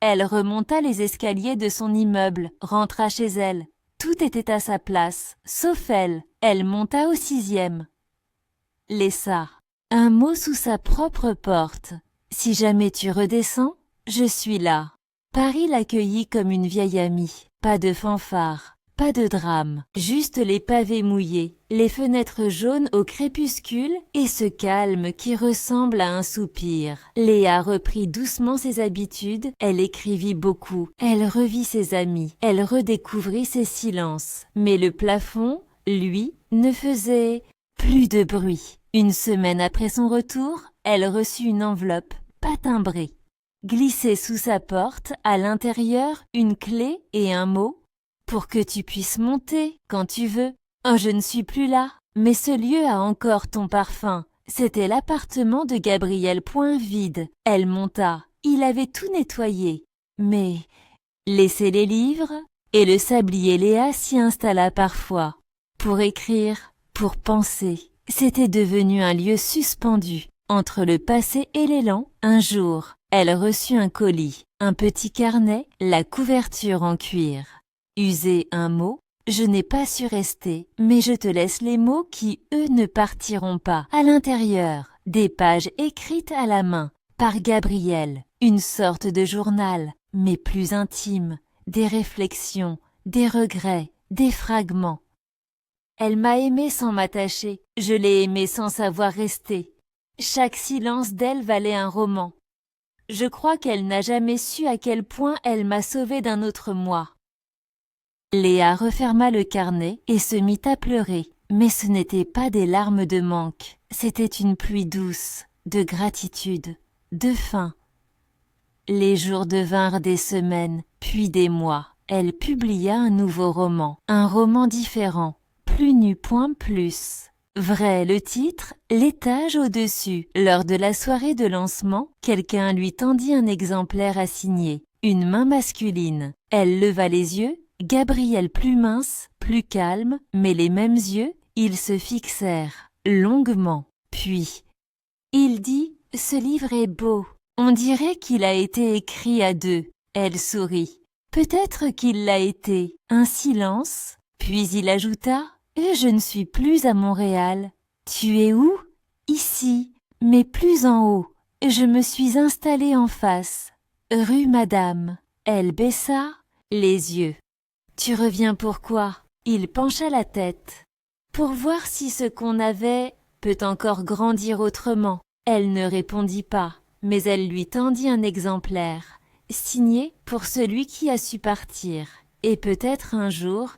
Elle remonta les escaliers de son immeuble, rentra chez elle. Tout était à sa place, sauf elle. Elle monta au 6e. Laissa un mot sous sa propre porte. « Si jamais tu redescends, je suis là. » Paris l'accueillit comme une vieille amie. Pas de fanfare, pas de drame, juste les pavés mouillés, les fenêtres jaunes au crépuscule et ce calme qui ressemble à un soupir. Léa reprit doucement ses habitudes, elle écrivit beaucoup, elle revit ses amis, elle redécouvrit ses silences. Mais le plafond, lui, ne faisait plus de bruit. Une semaine après son retour, elle reçut une enveloppe, pas timbrée. Glissée sous sa porte, à l'intérieur, une clé et un mot. « Pour que tu puisses monter, quand tu veux. » Oh, je ne suis plus là, mais ce lieu a encore ton parfum. C'était l'appartement de Gabriel, point vide. Elle monta, il avait tout nettoyé. Mais, laissez les livres, et le sablier Léa s'y installa parfois. Pour écrire, pour penser. C'était devenu un lieu suspendu. Entre le passé et l'élan, un jour, elle reçut un colis, un petit carnet, la couverture en cuir. User un mot, je n'ai pas su rester, mais je te laisse les mots qui, eux, ne partiront pas. À l'intérieur, des pages écrites à la main, par Gabriel, une sorte de journal, mais plus intime, des réflexions, des regrets, des fragments. Elle m'a aimé sans m'attacher, je l'ai aimé sans savoir rester. Chaque silence d'elle valait un roman. Je crois qu'elle n'a jamais su à quel point elle m'a sauvée d'un autre moi. Léa referma le carnet et se mit à pleurer, mais ce n'était pas des larmes de manque, c'était une pluie douce, de gratitude, de faim. Les jours devinrent des semaines, puis des mois. Elle publia un nouveau roman, un roman différent, plus nu point plus. Vrai, le titre, l'étage au-dessus. Lors de la soirée de lancement, quelqu'un lui tendit un exemplaire à signer, une main masculine. Elle leva les yeux, Gabriel plus mince, plus calme, mais les mêmes yeux, ils se fixèrent, longuement. Puis, il dit, « Ce livre est beau. On dirait qu'il a été écrit à deux. » Elle sourit. Peut-être qu'il l'a été. Un silence, puis il ajouta, « Je ne suis plus à Montréal. »« Tu es où ?»« Ici, mais plus en haut. Je me suis installée en face. Rue Madame. » Elle baissa les yeux. « Tu reviens pourquoi ?» Il pencha la tête. « Pour voir si ce qu'on avait peut encore grandir autrement. » Elle ne répondit pas, mais elle lui tendit un exemplaire, signé pour celui qui a su partir, et peut-être un jour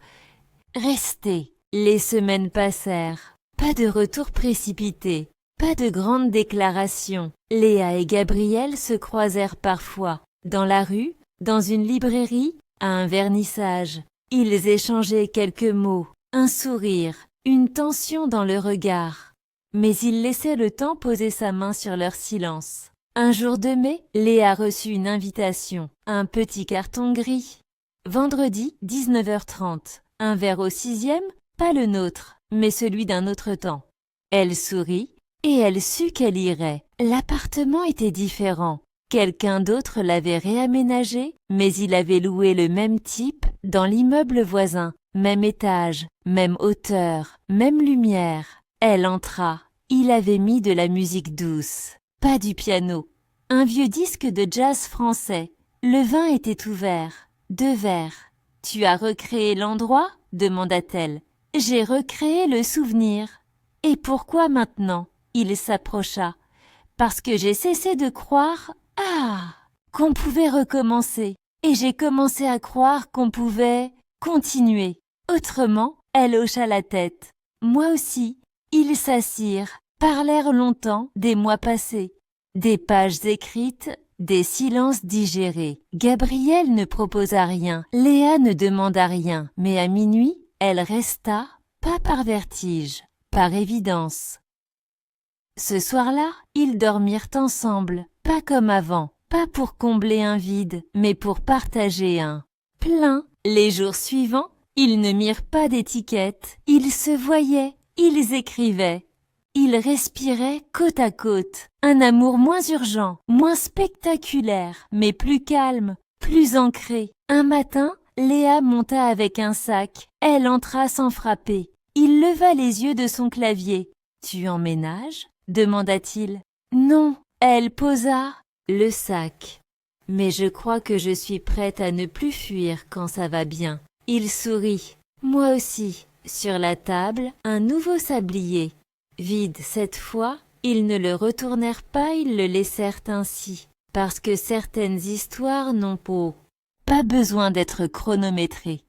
rester. Les semaines passèrent. Pas de retour précipité, pas de grandes déclarations. Léa et Gabriel se croisèrent parfois, dans la rue, dans une librairie, à un vernissage. Ils échangeaient quelques mots, un sourire, une tension dans le regard. Mais ils laissaient le temps poser sa main sur leur silence. Un jour de mai, Léa reçut une invitation, un petit carton gris. Vendredi, 19h30, un verre au 6e, pas le nôtre, mais celui d'un autre temps. Elle sourit, et elle sut qu'elle irait. L'appartement était différent. Quelqu'un d'autre l'avait réaménagé, mais il avait loué le même type dans l'immeuble voisin. Même étage, même hauteur, même lumière. Elle entra. Il avait mis de la musique douce. Pas du piano. Un vieux disque de jazz français. Le vin était ouvert. 2 verres. « Tu as recréé l'endroit ?» demanda-t-elle. « J'ai recréé le souvenir. »« Et pourquoi maintenant ?» Il s'approcha. « Parce que j'ai cessé de croire, qu'on pouvait recommencer. Et j'ai commencé à croire qu'on pouvait continuer. » Autrement, elle hocha la tête. Moi aussi. Ils s'assirent, parlèrent longtemps des mois passés, des pages écrites, des silences digérés. Gabriel ne proposa rien, Léa ne demanda rien, mais à minuit, elle resta, pas par vertige, par évidence. Ce soir-là, ils dormirent ensemble, pas comme avant, pas pour combler un vide, mais pour partager un plein. Les jours suivants, ils ne mirent pas d'étiquette, ils se voyaient, ils écrivaient. Ils respiraient côte à côte, un amour moins urgent, moins spectaculaire, mais plus calme, plus ancré. Un matin, Léa monta avec un sac, elle entra sans frapper. Il leva les yeux de son clavier. « Tu emménages ?» demanda-t-il. « Non. » Elle posa le sac. « Mais je crois que je suis prête à ne plus fuir quand ça va bien. » Il sourit. « Moi aussi. » Sur la table, un nouveau sablier. Vide cette fois, ils ne le retournèrent pas, ils le laissèrent ainsi. Parce que certaines histoires n'ont pas besoin d'être chronométrées.